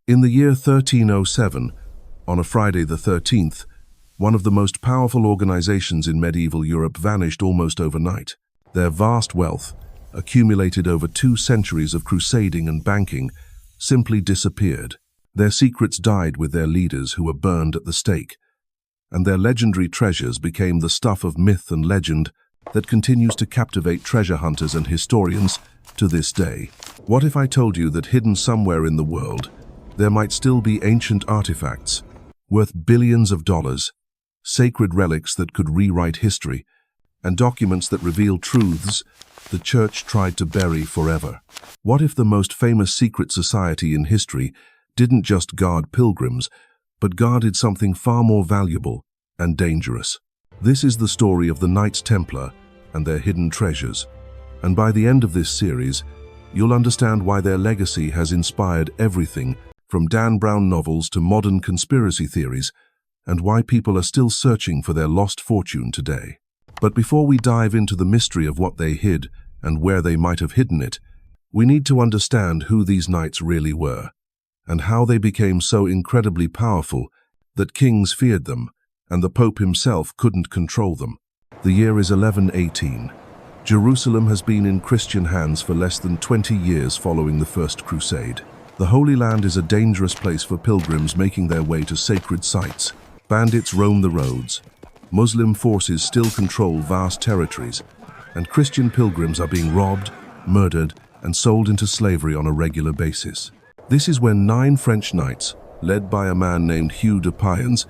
In the year 1307, on a Friday the 13th, one of the most powerful organizations in medieval Europe vanished almost overnight. Their vast wealth, accumulated over 2 centuries of crusading and banking, simply disappeared. Their secrets died with their leaders who were burned at the stake, and their legendary treasures became the stuff of myth and legend that continues to captivate treasure hunters and historians to this day. What if I told you that hidden somewhere in the world, there might still be ancient artifacts worth billions of dollars, sacred relics that could rewrite history, and documents that reveal truths the church tried to bury forever? What if the most famous secret society in history didn't just guard pilgrims, but guarded something far more valuable and dangerous? This is the story of the Knights Templar and their hidden treasures. And by the end of this series, you'll understand why their legacy has inspired everything from Dan Brown novels to modern conspiracy theories, and why people are still searching for their lost fortune today. But before we dive into the mystery of what they hid and where they might have hidden it, we need to understand who these knights really were, and how they became so incredibly powerful that kings feared them, and the Pope himself couldn't control them. The year is 1118. Jerusalem has been in Christian hands for less than 20 years following the First Crusade. The Holy Land is a dangerous place for pilgrims making their way to sacred sites. Bandits roam the roads, Muslim forces still control vast territories, and Christian pilgrims are being robbed, murdered, and sold into slavery on a regular basis. This is when 9 French knights, led by a man named Hugh de Payens,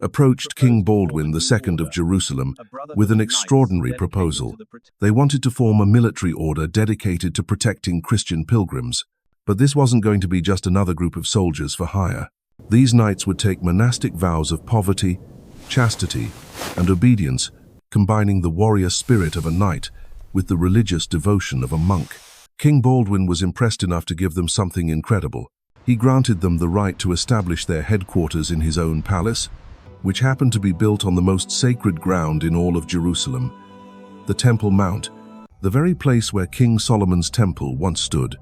approached King Baldwin II of Jerusalem with an extraordinary proposal. They wanted to form a military order dedicated to protecting Christian pilgrims. But this wasn't going to be just another group of soldiers for hire. These knights would take monastic vows of poverty, chastity, and obedience, combining the warrior spirit of a knight with the religious devotion of a monk. King Baldwin was impressed enough to give them something incredible. He granted them the right to establish their headquarters in his own palace, which happened to be built on the most sacred ground in all of Jerusalem, the Temple Mount, the very place where King Solomon's temple once stood.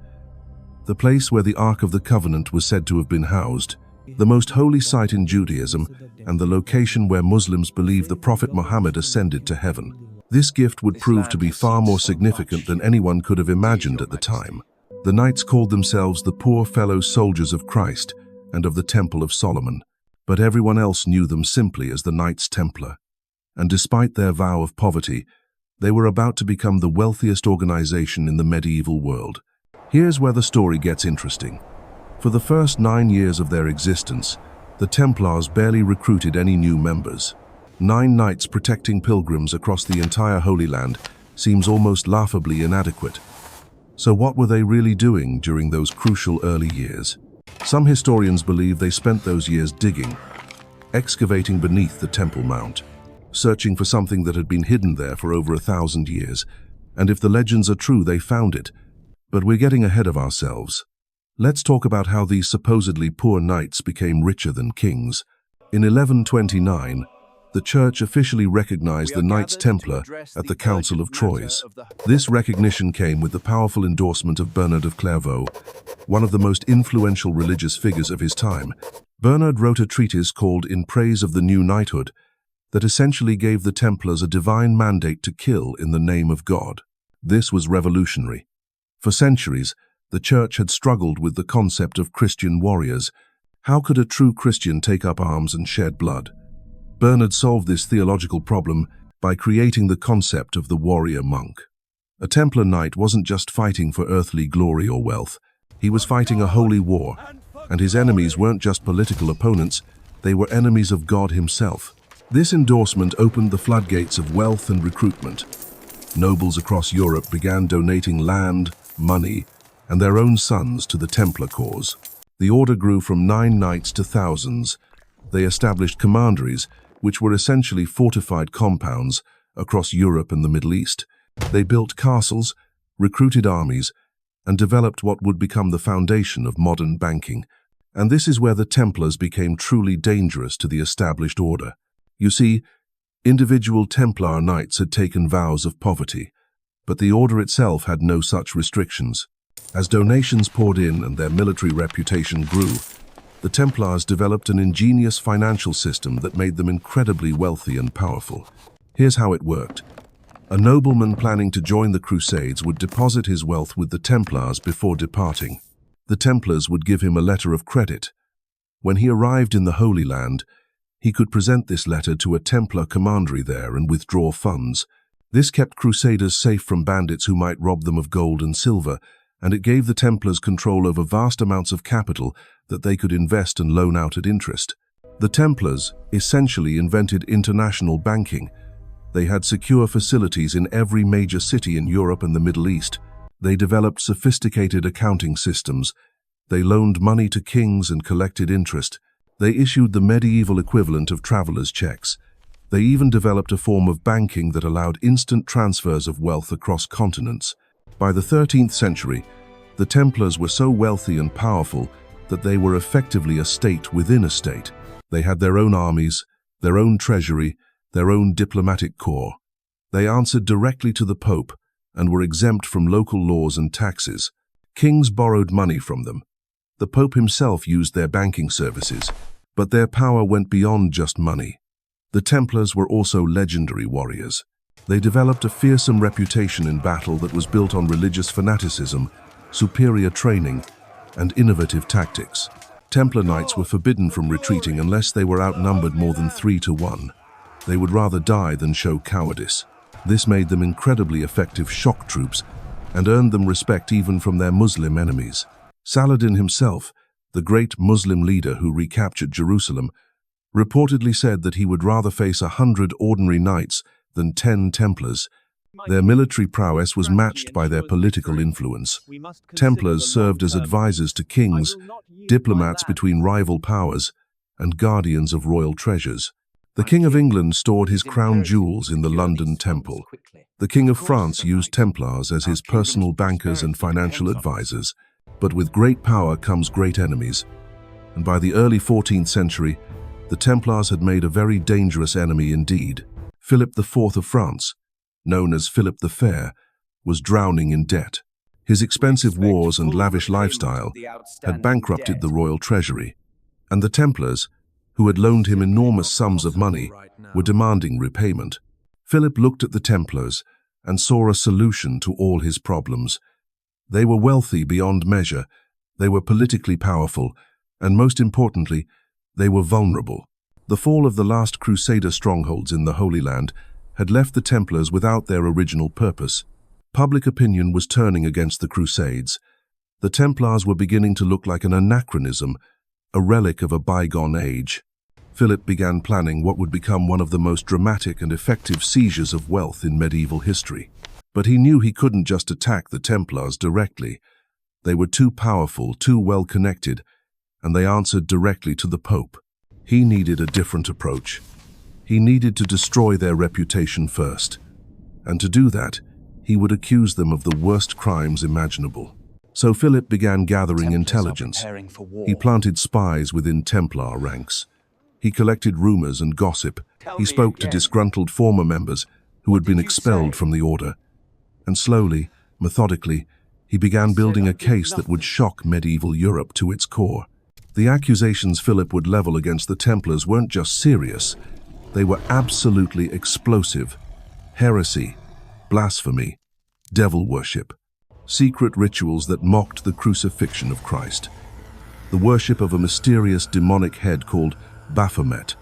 The place where the Ark of the Covenant was said to have been housed, the most holy site in Judaism, and the location where Muslims believe the Prophet Muhammad ascended to heaven. This gift would prove to be far more significant than anyone could have imagined at the time. The knights called themselves the poor fellow soldiers of Christ and of the Temple of Solomon, but everyone else knew them simply as the Knights Templar. And despite their vow of poverty, they were about to become the wealthiest organization in the medieval world. Here's where the story gets interesting. For the first 9 years of their existence, the Templars barely recruited any new members. 9 knights protecting pilgrims across the entire Holy Land seems almost laughably inadequate. So what were they really doing during those crucial early years? Some historians believe they spent those years digging, excavating beneath the Temple Mount, searching for something that had been hidden there for over 1,000 years. And if the legends are true, they found it. But we're getting ahead of ourselves. Let's talk about how these supposedly poor knights became richer than kings. In 1129, the Church officially recognized the Knights Templar at the Council of Troyes. This recognition came with the powerful endorsement of Bernard of Clairvaux, one of the most influential religious figures of his time. Bernard wrote a treatise called In Praise of the New Knighthood that essentially gave the Templars a divine mandate to kill in the name of God. This was revolutionary. For centuries, the Church had struggled with the concept of Christian warriors. How could a true Christian take up arms and shed blood? Bernard solved this theological problem by creating the concept of the warrior monk. A Templar knight wasn't just fighting for earthly glory or wealth. He was fighting a holy war, and his enemies weren't just political opponents, they were enemies of God himself. This endorsement opened the floodgates of wealth and recruitment. Nobles across Europe began donating land, money, and their own sons to the Templar cause. The order grew from 9 knights to thousands. They established commanderies, which were essentially fortified compounds across Europe and the Middle East. They built castles, recruited armies, and developed what would become the foundation of modern banking. And this is where the Templars became truly dangerous to the established order. You see, individual Templar knights had taken vows of poverty, but the order itself had no such restrictions. As donations poured in and their military reputation grew, The Templars developed an ingenious financial system that made them incredibly wealthy and powerful. Here's how it worked. A nobleman planning to join the Crusades would deposit his wealth with the Templars before departing. The Templars would give him a letter of credit. When he arrived in the Holy Land, he could present this letter to a Templar commandery there and withdraw funds. This kept Crusaders safe from bandits who might rob them of gold and silver, and it gave the Templars control over vast amounts of capital that they could invest and loan out at interest. The Templars essentially invented international banking. They had secure facilities in every major city in Europe and the Middle East. They developed sophisticated accounting systems. They loaned money to kings and collected interest. They issued the medieval equivalent of travelers' checks. They even developed a form of banking that allowed instant transfers of wealth across continents. By the 13th century, the Templars were so wealthy and powerful that they were effectively a state within a state. They had their own armies, their own treasury, their own diplomatic corps. They answered directly to the Pope and were exempt from local laws and taxes. Kings borrowed money from them. The Pope himself used their banking services, but their power went beyond just money. The Templars were also legendary warriors. They developed a fearsome reputation in battle that was built on religious fanaticism, superior training, and innovative tactics. Templar knights were forbidden from retreating unless they were outnumbered more than 3 to 1. They would rather die than show cowardice. This made them incredibly effective shock troops and earned them respect even from their Muslim enemies. Saladin himself, the great Muslim leader who recaptured Jerusalem, reportedly said that he would rather face 100 ordinary knights than 10 Templars. Their military prowess was matched by their political influence. Templars served as advisors to kings, diplomats between rival powers, and guardians of royal treasures. The King of England stored his crown jewels in the London Temple. The King of France used Templars as his personal bankers and financial advisors. But with great power comes great enemies. And by the early 14th century, the Templars had made a very dangerous enemy indeed. Philip IV of France, known as Philip the Fair, was drowning in debt. His expensive wars and lavish lifestyle had bankrupted the royal treasury, and the Templars, who had loaned him enormous sums of money, were demanding repayment. Philip looked at the Templars and saw a solution to all his problems. They were wealthy beyond measure, they were politically powerful, and most importantly, they were vulnerable. The fall of the last crusader strongholds in the Holy Land had left the Templars without their original purpose. Public opinion was turning against the Crusades. The Templars were beginning to look like an anachronism, a relic of a bygone age. Philip began planning what would become one of the most dramatic and effective seizures of wealth in medieval history. But he knew he couldn't just attack the Templars directly. They were too powerful, too well connected, and they answered directly to the Pope. He needed a different approach. He needed to destroy their reputation first. And to do that, he would accuse them of the worst crimes imaginable. So Philip began gathering intelligence. He planted spies within Templar ranks. He collected rumors and gossip. He spoke to disgruntled former members who had been expelled from the order. And slowly, methodically, he began building a case that would shock medieval Europe to its core. The accusations Philip would level against the Templars weren't just serious, they were absolutely explosive. Heresy, blasphemy, devil worship, secret rituals that mocked the crucifixion of Christ, the worship of a mysterious demonic head called Baphomet,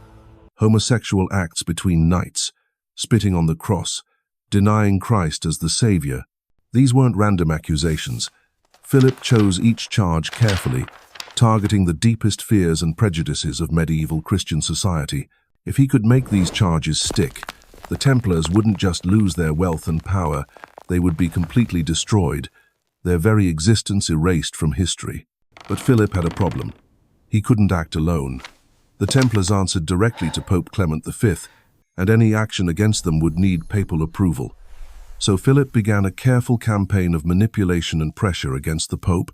homosexual acts between knights, spitting on the cross, denying Christ as the Savior. These weren't random accusations. Philip chose each charge carefully, targeting the deepest fears and prejudices of medieval Christian society. If he could make these charges stick, the Templars wouldn't just lose their wealth and power, they would be completely destroyed, their very existence erased from history. But Philip had a problem. He couldn't act alone. The Templars answered directly to Pope Clement V, and any action against them would need papal approval. So Philip began a careful campaign of manipulation and pressure against the Pope,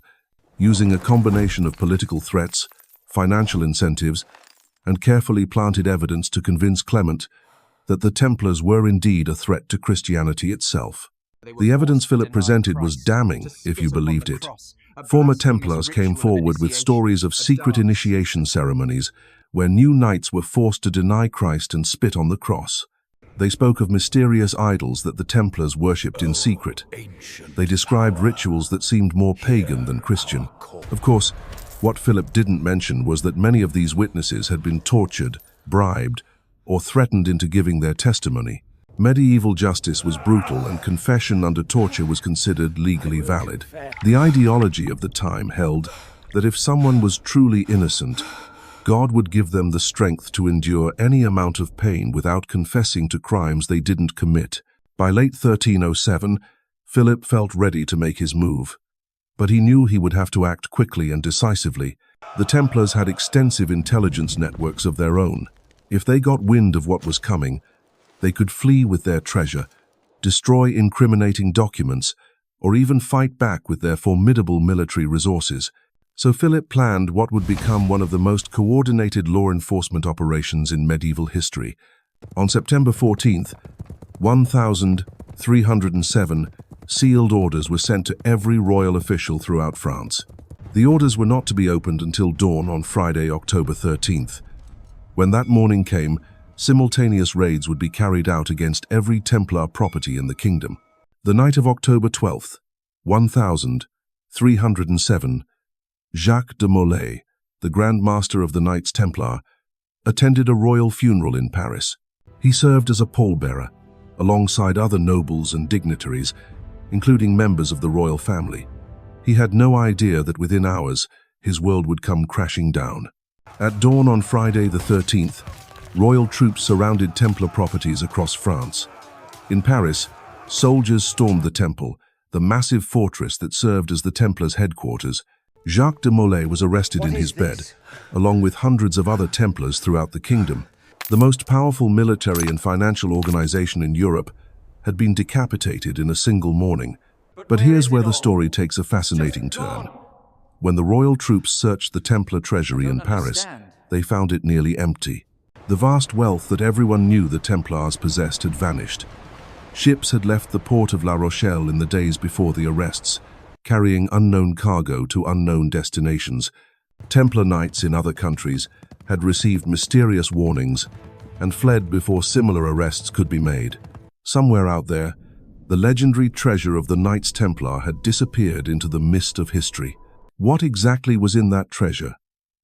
using a combination of political threats, financial incentives, and carefully planted evidence to convince Clement that the Templars were indeed a threat to Christianity itself. The evidence Philip presented was damning, if you believed it. Former Templars came forward with stories of secret initiation ceremonies where new knights were forced to deny Christ and spit on the cross. They spoke of mysterious idols that the Templars worshipped in secret. They described rituals that seemed more pagan than Christian. Of course, what Philip didn't mention was that many of these witnesses had been tortured, bribed, or threatened into giving their testimony. Medieval justice was brutal, and confession under torture was considered legally valid. The ideology of the time held that if someone was truly innocent, God would give them the strength to endure any amount of pain without confessing to crimes they didn't commit. By late 1307, Philip felt ready to make his move. But he knew he would have to act quickly and decisively. The Templars had extensive intelligence networks of their own. If they got wind of what was coming, they could flee with their treasure, destroy incriminating documents, or even fight back with their formidable military resources. So Philip planned what would become one of the most coordinated law enforcement operations in medieval history. On September 14th, 1307 sealed orders were sent to every royal official throughout France. The orders were not to be opened until dawn on Friday, October 13th. When that morning came, simultaneous raids would be carried out against every Templar property in the kingdom. The night of October 12th, 1307, Jacques de Molay, the Grand Master of the Knights Templar, attended a royal funeral in Paris. He served as a pallbearer, alongside other nobles and dignitaries, including members of the royal family. He had no idea that within hours, his world would come crashing down. At dawn on Friday the 13th, royal troops surrounded Templar properties across France. In Paris, soldiers stormed the Temple, the massive fortress that served as the Templars' headquarters. Jacques de Molay was arrested in his bed, along with hundreds of other Templars throughout the kingdom. The most powerful military and financial organization in Europe had been decapitated in a single morning. But here's where the story takes a fascinating turn. When the royal troops searched the Templar treasury in Paris, they found it nearly empty. The vast wealth that everyone knew the Templars possessed had vanished. Ships had left the port of La Rochelle in the days before the arrests, carrying unknown cargo to unknown destinations. Templar knights in other countries had received mysterious warnings and fled before similar arrests could be made. Somewhere out there, the legendary treasure of the Knights Templar had disappeared into the mist of history. What exactly was in that treasure?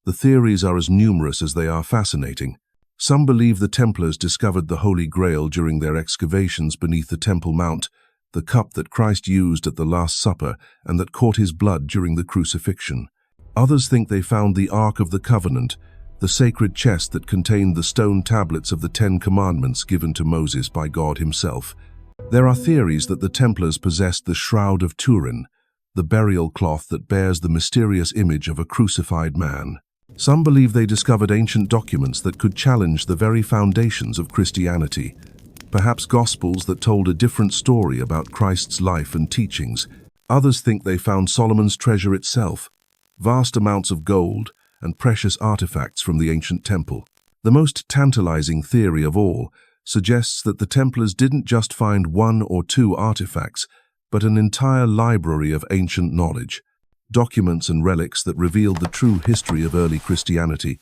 The theories are as numerous as they are fascinating. Some believe the Templars discovered the Holy Grail during their excavations beneath the Temple Mount, the cup that Christ used at the Last Supper and that caught his blood during the crucifixion. Others think they found the Ark of the Covenant, the sacred chest that contained the stone tablets of the Ten Commandments given to Moses by God himself. There are theories that the Templars possessed the Shroud of Turin, the burial cloth that bears the mysterious image of a crucified man. Some believe they discovered ancient documents that could challenge the very foundations of Christianity, perhaps Gospels that told a different story about Christ's life and teachings. Others think they found Solomon's treasure itself, vast amounts of gold and precious artifacts from the ancient temple. The most tantalizing theory of all suggests that the Templars didn't just find one or two artifacts, but an entire library of ancient knowledge, documents and relics that revealed the true history of early Christianity,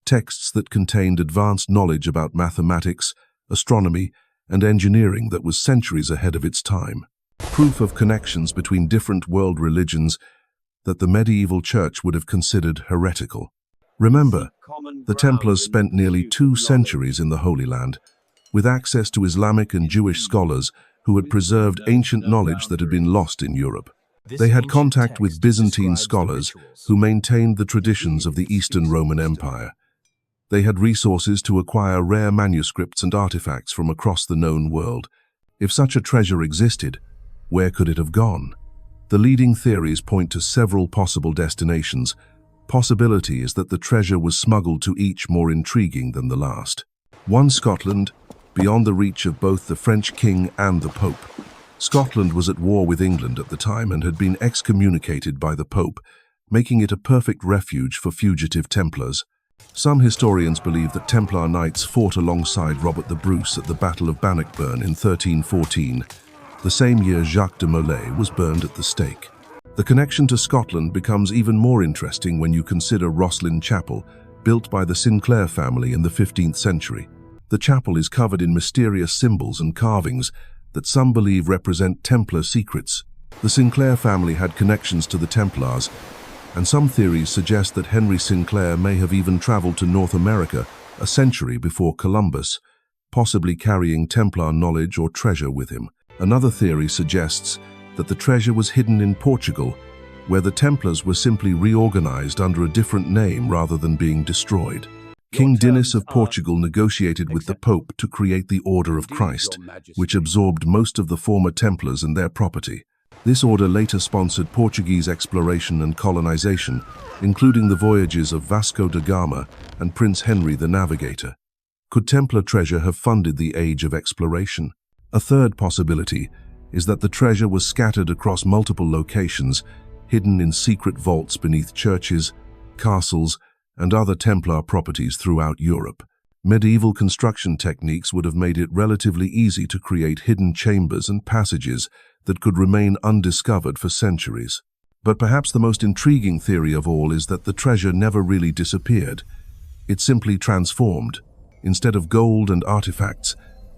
texts that contained advanced knowledge about mathematics, astronomy, and engineering that was centuries ahead of its time, proof of connections between different world religions that the medieval church would have considered heretical. Remember, the Templars spent nearly 2 centuries in the Holy Land, with access to Islamic and Jewish scholars who had preserved ancient knowledge that had been lost in Europe. They had contact with Byzantine scholars who maintained the traditions of the Eastern Roman Empire. They had resources to acquire rare manuscripts and artifacts from across the known world. If such a treasure existed, where could it have gone? The leading theories point to several possible destinations. Possibility is that the treasure was smuggled to each more intriguing than the last. 1. Scotland, beyond the reach of both the French king and the Pope. Scotland was at war with England at the time and had been excommunicated by the Pope, making it a perfect refuge for fugitive Templars. Some historians believe that Templar knights fought alongside Robert the Bruce at the Battle of Bannockburn in 1314. the same year Jacques de Molay was burned at the stake. The connection to Scotland becomes even more interesting when you consider Rosslyn Chapel, built by the Sinclair family in the 15th century. The chapel is covered in mysterious symbols and carvings that some believe represent Templar secrets. The Sinclair family had connections to the Templars, and some theories suggest that Henry Sinclair may have even traveled to North America a century before Columbus, possibly carrying Templar knowledge or treasure with him. Another theory suggests that the treasure was hidden in Portugal, where the Templars were simply reorganized under a different name rather than being destroyed. King Dinis of Portugal negotiated with the Pope to create the Order of Christ, which absorbed most of the former Templars and their property. This order later sponsored Portuguese exploration and colonization, including the voyages of Vasco da Gama and Prince Henry the Navigator. Could Templar treasure have funded the age of exploration? A third possibility is that the treasure was scattered across multiple locations, hidden in secret vaults beneath churches, castles, and other Templar properties throughout Europe. Medieval construction techniques would have made it relatively easy to create hidden chambers and passages that could remain undiscovered for centuries. But perhaps the most intriguing theory of all is that the treasure never really disappeared. It simply transformed. Instead of gold and artifacts,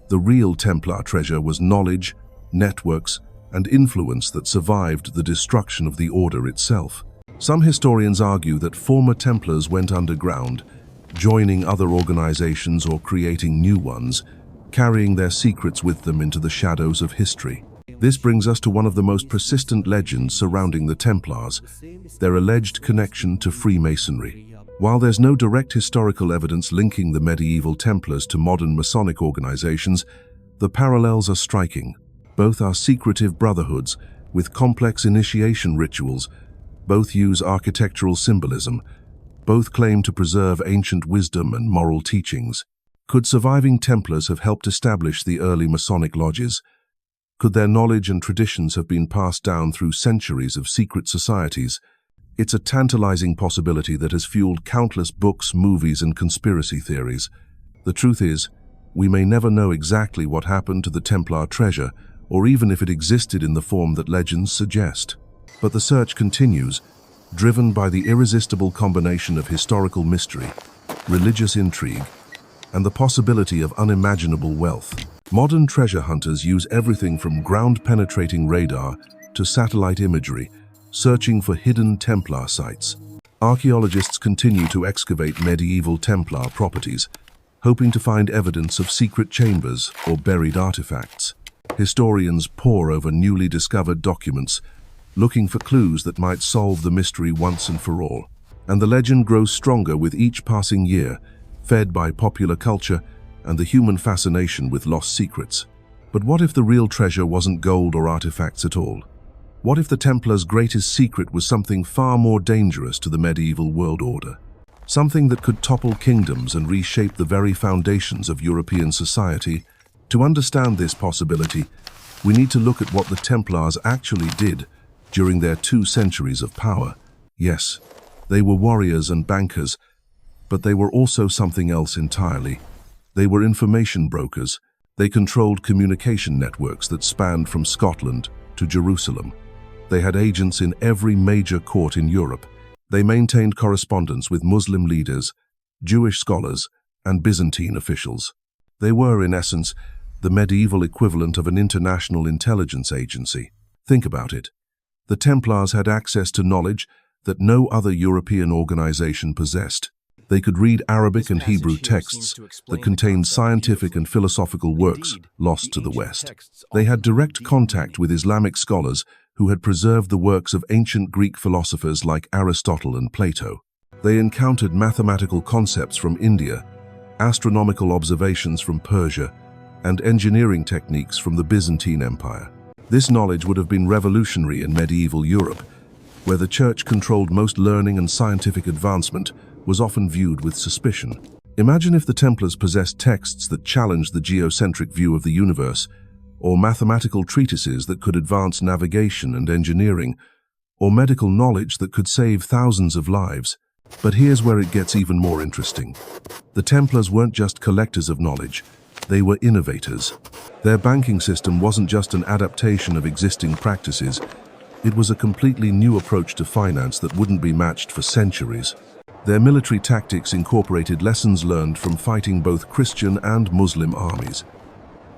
the real Templar treasure was knowledge, networks, and influence that survived the destruction of the order itself. Some historians argue that former Templars went underground, joining other organizations or creating new ones, carrying their secrets with them into the shadows of history. This brings us to one of the most persistent legends surrounding the Templars, their alleged connection to Freemasonry. While there's no direct historical evidence linking the medieval Templars to modern Masonic organizations, the parallels are striking. Both are secretive brotherhoods with complex initiation rituals. Both use architectural symbolism. Both claim to preserve ancient wisdom and moral teachings. Could surviving Templars have helped establish the early Masonic lodges? Could their knowledge and traditions have been passed down through centuries of secret societies? It's a tantalizing possibility that has fueled countless books, movies, and conspiracy theories. The truth is, we may never know exactly what happened to the Templar treasure, or even if it existed in the form that legends suggest. But the search continues, driven by the irresistible combination of historical mystery, religious intrigue, and the possibility of unimaginable wealth. Modern treasure hunters use everything from ground-penetrating radar to satellite imagery, searching for hidden Templar sites. Archaeologists continue to excavate medieval Templar properties, hoping to find evidence of secret chambers or buried artifacts. Historians pore over newly discovered documents, looking for clues that might solve the mystery once and for all. And the legend grows stronger with each passing year, fed by popular culture and the human fascination with lost secrets. But what if the real treasure wasn't gold or artifacts at all? What if the Templars' greatest secret was something far more dangerous to the medieval world order? Something that could topple kingdoms and reshape the very foundations of European society? To understand this possibility, we need to look at what the Templars actually did during their 2 centuries of power. Yes, they were warriors and bankers, but they were also something else entirely. They were information brokers. They controlled communication networks that spanned from Scotland to Jerusalem. They had agents in every major court in Europe. They maintained correspondence with Muslim leaders, Jewish scholars, and Byzantine officials. They were, in essence, the medieval equivalent of an international intelligence agency. Think about it. The Templars had access to knowledge that no other European organization possessed. They could read Arabic and Hebrew texts that contained scientific and philosophical works lost to the West. They had direct contact with Islamic scholars who had preserved the works of ancient Greek philosophers like Aristotle and Plato. They encountered mathematical concepts from India, astronomical observations from Persia, and engineering techniques from the Byzantine Empire. This knowledge would have been revolutionary in medieval Europe, where the Church controlled most learning and scientific advancement was often viewed with suspicion. Imagine if the Templars possessed texts that challenged the geocentric view of the universe, or mathematical treatises that could advance navigation and engineering, or medical knowledge that could save thousands of lives. But here's where it gets even more interesting. The Templars weren't just collectors of knowledge, They were innovators. Their banking system wasn't just an adaptation of existing practices, it was a completely new approach to finance that wouldn't be matched for centuries. Their military tactics incorporated lessons learned from fighting both Christian and Muslim armies.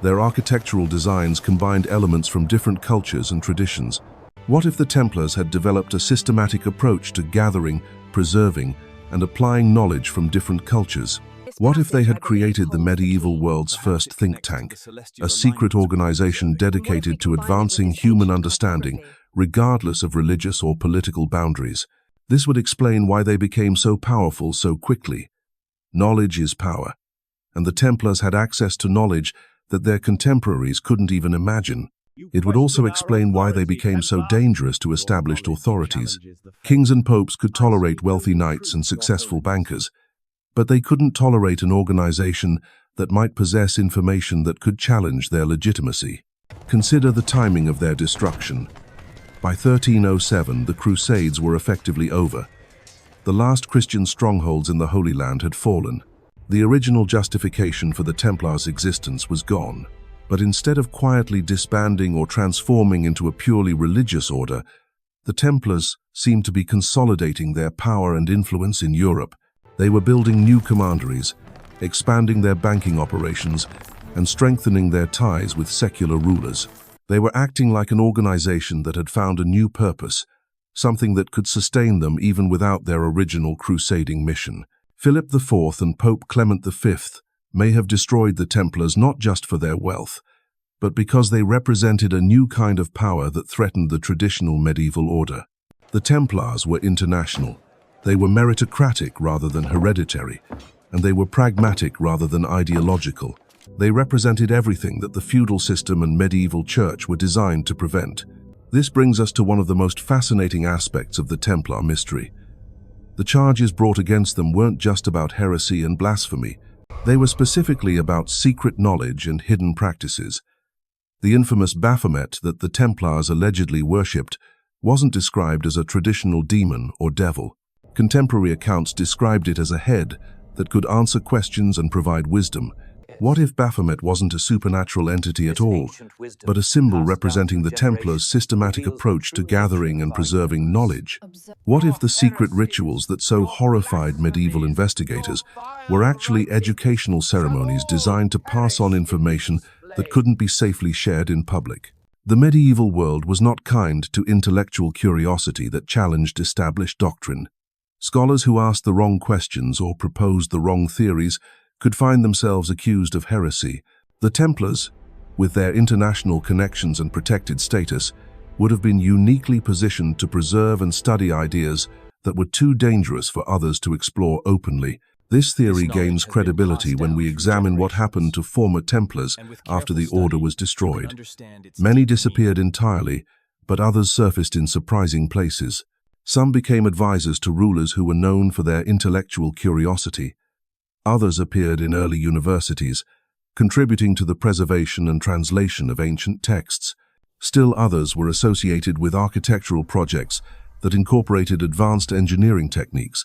Their architectural designs combined elements from different cultures and traditions. What if the Templars had developed a systematic approach to gathering, preserving, and applying knowledge from different cultures? What if they had created the medieval world's first think tank, a secret organization dedicated to advancing human understanding, regardless of religious or political boundaries? This would explain why they became so powerful so quickly. Knowledge is power, and the Templars had access to knowledge that their contemporaries couldn't even imagine. It would also explain why they became so dangerous to established authorities. Kings and popes could tolerate wealthy knights and successful bankers, but they couldn't tolerate an organization that might possess information that could challenge their legitimacy. Consider the timing of their destruction. By 1307, the Crusades were effectively over. The last Christian strongholds in the Holy Land had fallen. The original justification for the Templars' existence was gone. But instead of quietly disbanding or transforming into a purely religious order, the Templars seemed to be consolidating their power and influence in Europe. They were building new commanderies, expanding their banking operations, and strengthening their ties with secular rulers. They were acting like an organization that had found a new purpose, something that could sustain them even without their original crusading mission. Philip IV and Pope Clement V may have destroyed the Templars not just for their wealth, but because they represented a new kind of power that threatened the traditional medieval order. The Templars were international. They were meritocratic rather than hereditary, and they were pragmatic rather than ideological. They represented everything that the feudal system and medieval church were designed to prevent. This brings us to one of the most fascinating aspects of the Templar mystery. The charges brought against them weren't just about heresy and blasphemy. They were specifically about secret knowledge and hidden practices. The infamous Baphomet that the Templars allegedly worshipped wasn't described as a traditional demon or devil. Contemporary accounts described it as a head that could answer questions and provide wisdom. What if Baphomet wasn't a supernatural entity at all, but a symbol representing the Templars' systematic approach to gathering and preserving knowledge? What if the secret rituals that so horrified medieval investigators were actually educational ceremonies designed to pass on information that couldn't be safely shared in public? The medieval world was not kind to intellectual curiosity that challenged established doctrine. Scholars who asked the wrong questions or proposed the wrong theories could find themselves accused of heresy. The Templars, with their international connections and protected status, would have been uniquely positioned to preserve and study ideas that were too dangerous for others to explore openly. This theory gains credibility when we examine what happened to former Templars after the order was destroyed. Many disappeared entirely, but others surfaced in surprising places. Some became advisors to rulers who were known for their intellectual curiosity. Others appeared in early universities, contributing to the preservation and translation of ancient texts. Still others were associated with architectural projects that incorporated advanced engineering techniques.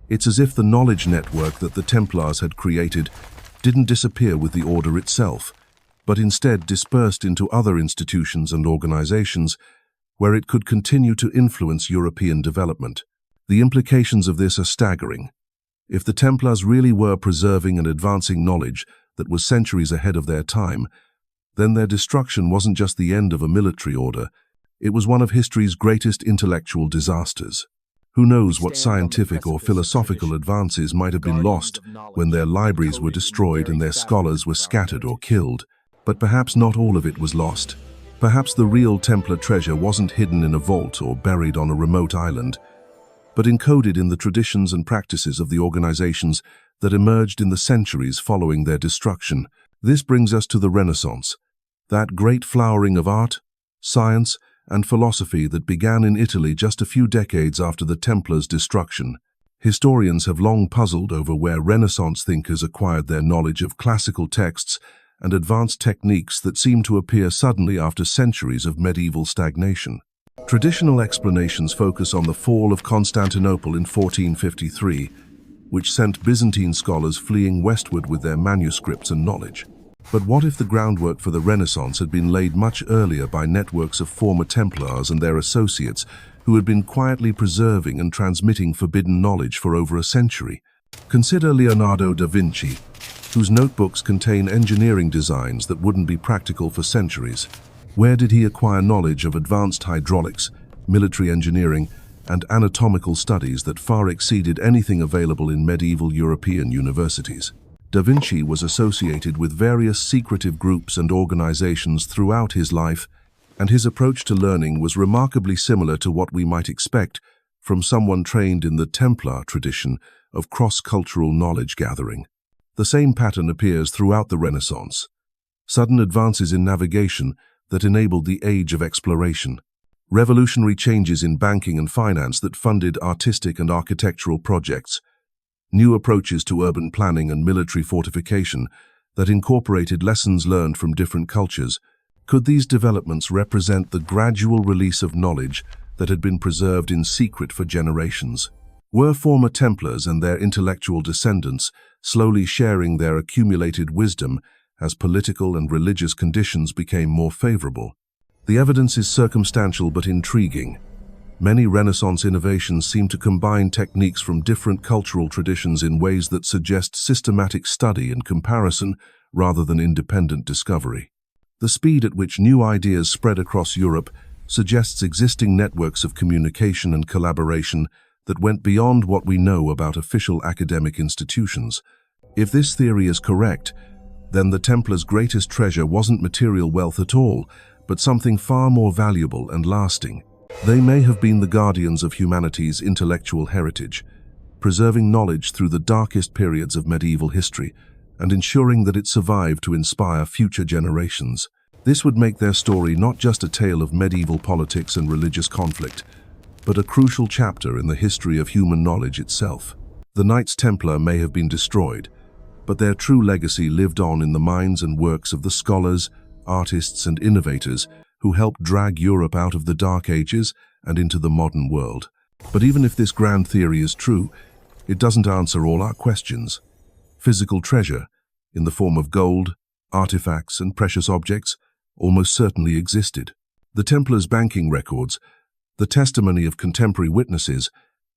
It's as if the knowledge network that the Templars had created didn't disappear with the order itself, but instead dispersed into other institutions and organizations where it could continue to influence European development. The implications of this are staggering. If the Templars really were preserving and advancing knowledge that was centuries ahead of their time, then their destruction wasn't just the end of a military order, it was one of history's greatest intellectual disasters. Who knows what scientific or philosophical advances might have been lost when their libraries were destroyed and their scholars were scattered or killed. But perhaps not all of it was lost. Perhaps the real Templar treasure wasn't hidden in a vault or buried on a remote island, but encoded in the traditions and practices of the organizations that emerged in the centuries following their destruction. This brings us to the Renaissance, that great flowering of art, science, and philosophy that began in Italy just a few decades after the Templars' destruction. Historians have long puzzled over where Renaissance thinkers acquired their knowledge of classical texts and advanced techniques that seem to appear suddenly after centuries of medieval stagnation. Traditional explanations focus on the fall of Constantinople in 1453, which sent Byzantine scholars fleeing westward with their manuscripts and knowledge. But what if the groundwork for the Renaissance had been laid much earlier by networks of former Templars and their associates who had been quietly preserving and transmitting forbidden knowledge for over a century? Consider Leonardo da Vinci, whose notebooks contain engineering designs that wouldn't be practical for centuries. Where did he acquire knowledge of advanced hydraulics, military engineering, and anatomical studies that far exceeded anything available in medieval European universities? Da Vinci was associated with various secretive groups and organizations throughout his life, and his approach to learning was remarkably similar to what we might expect from someone trained in the Templar tradition of cross-cultural knowledge gathering. The same pattern appears throughout the Renaissance. Sudden advances in navigation that enabled the age of exploration. Revolutionary changes in banking and finance that funded artistic and architectural projects. New approaches to urban planning and military fortification that incorporated lessons learned from different cultures. Could these developments represent the gradual release of knowledge that had been preserved in secret for generations? Were former Templars and their intellectual descendants slowly sharing their accumulated wisdom as political and religious conditions became more favorable? The evidence is circumstantial but intriguing. Many Renaissance innovations seem to combine techniques from different cultural traditions in ways that suggest systematic study and comparison rather than independent discovery. The speed at which new ideas spread across Europe suggests existing networks of communication and collaboration that went beyond what we know about official academic institutions. If this theory is correct, then the Templars' greatest treasure wasn't material wealth at all, but something far more valuable and lasting. They may have been the guardians of humanity's intellectual heritage, preserving knowledge through the darkest periods of medieval history and ensuring that it survived to inspire future generations. This would make their story not just a tale of medieval politics and religious conflict, but a crucial chapter in the history of human knowledge itself. The Knights Templar may have been destroyed, but their true legacy lived on in the minds and works of the scholars, artists, and innovators who helped drag Europe out of the Dark Ages and into the modern world. But even if this grand theory is true, it doesn't answer all our questions. Physical treasure, in the form of gold, artifacts, and precious objects, almost certainly existed. The Templars' banking records, the testimony of contemporary witnesses,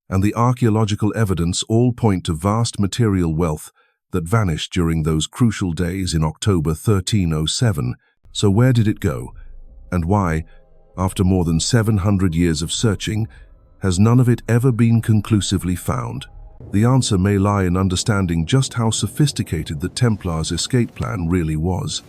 and the archaeological evidence all point to vast material wealth that vanished during those crucial days in October 1307. So where did it go? And why, after more than 700 years of searching, has none of it ever been conclusively found? The answer may lie in understanding just how sophisticated the Templars' escape plan really was.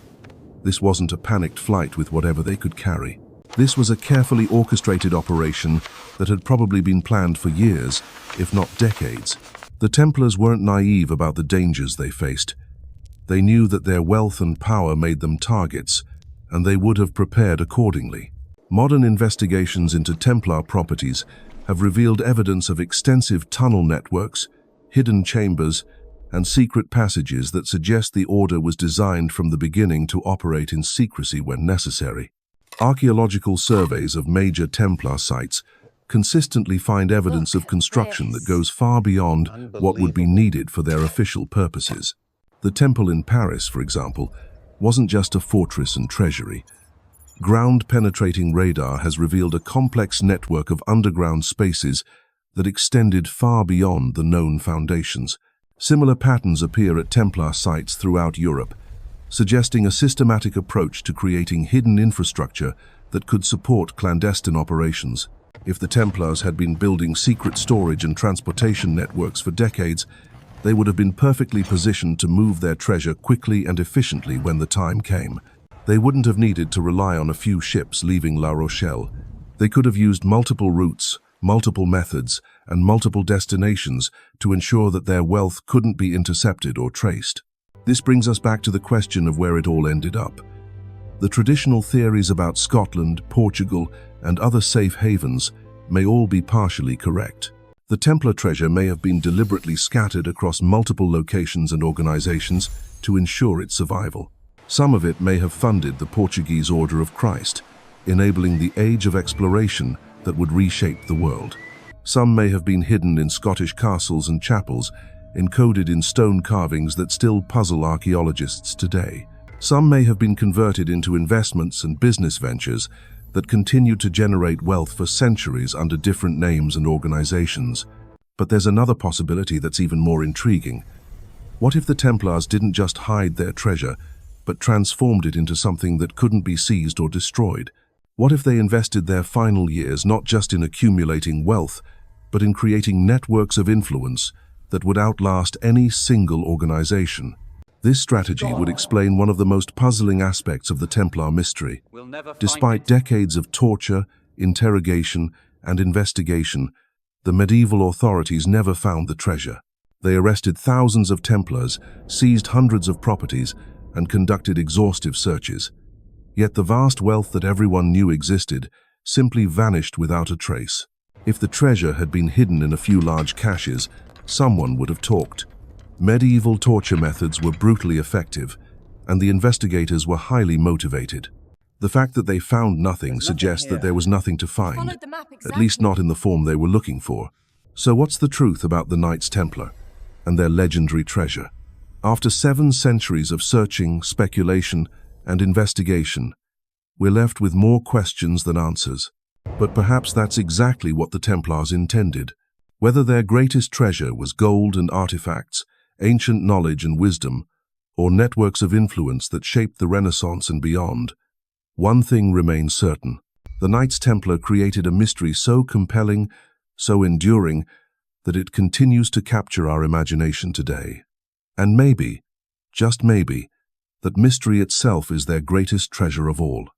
This wasn't a panicked flight with whatever they could carry. This was a carefully orchestrated operation that had probably been planned for years, if not decades. The Templars weren't naive about the dangers they faced. They knew that their wealth and power made them targets, and they would have prepared accordingly. Modern investigations into Templar properties have revealed evidence of extensive tunnel networks, hidden chambers, and secret passages that suggest the order was designed from the beginning to operate in secrecy when necessary. Archaeological surveys of major Templar sites consistently find evidence of construction that goes far beyond what would be needed for their official purposes. The temple in Paris, for example, wasn't just a fortress and treasury. Ground-penetrating radar has revealed a complex network of underground spaces that extended far beyond the known foundations. Similar patterns appear at Templar sites throughout Europe, suggesting a systematic approach to creating hidden infrastructure that could support clandestine operations. If the Templars had been building secret storage and transportation networks for decades, they would have been perfectly positioned to move their treasure quickly and efficiently when the time came. They wouldn't have needed to rely on a few ships leaving La Rochelle. They could have used multiple routes, multiple methods, and multiple destinations to ensure that their wealth couldn't be intercepted or traced. This brings us back to the question of where it all ended up. The traditional theories about Scotland, Portugal, and other safe havens may all be partially correct. The Templar treasure may have been deliberately scattered across multiple locations and organizations to ensure its survival. Some of it may have funded the Portuguese Order of Christ, enabling the age of exploration that would reshape the world. Some may have been hidden in Scottish castles and chapels, encoded in stone carvings that still puzzle archaeologists today. Some may have been converted into investments and business ventures that continued to generate wealth for centuries under different names and organizations. But there's another possibility that's even more intriguing. What if the Templars didn't just hide their treasure, but transformed it into something that couldn't be seized or destroyed? What if they invested their final years not just in accumulating wealth, but in creating networks of influence that would outlast any single organization? This strategy would explain one of the most puzzling aspects of the Templar mystery. Despite decades of torture, interrogation, and investigation, the medieval authorities never found the treasure. They arrested thousands of Templars, seized hundreds of properties, and conducted exhaustive searches. Yet the vast wealth that everyone knew existed simply vanished without a trace. If the treasure had been hidden in a few large caches, someone would have talked. Medieval torture methods were brutally effective, and the investigators were highly motivated. The fact that they found nothing suggests that there was nothing to find, at least not in the form they were looking for. So what's the truth about the Knights Templar and their legendary treasure? After 7 centuries of searching, speculation, and investigation, we're left with more questions than answers. But perhaps that's exactly what the Templars intended. Whether their greatest treasure was gold and artifacts, ancient knowledge and wisdom, or networks of influence that shaped the Renaissance and beyond, one thing remains certain. The Knights Templar created a mystery so compelling, so enduring, that it continues to capture our imagination today. And maybe, just maybe, that mystery itself is their greatest treasure of all.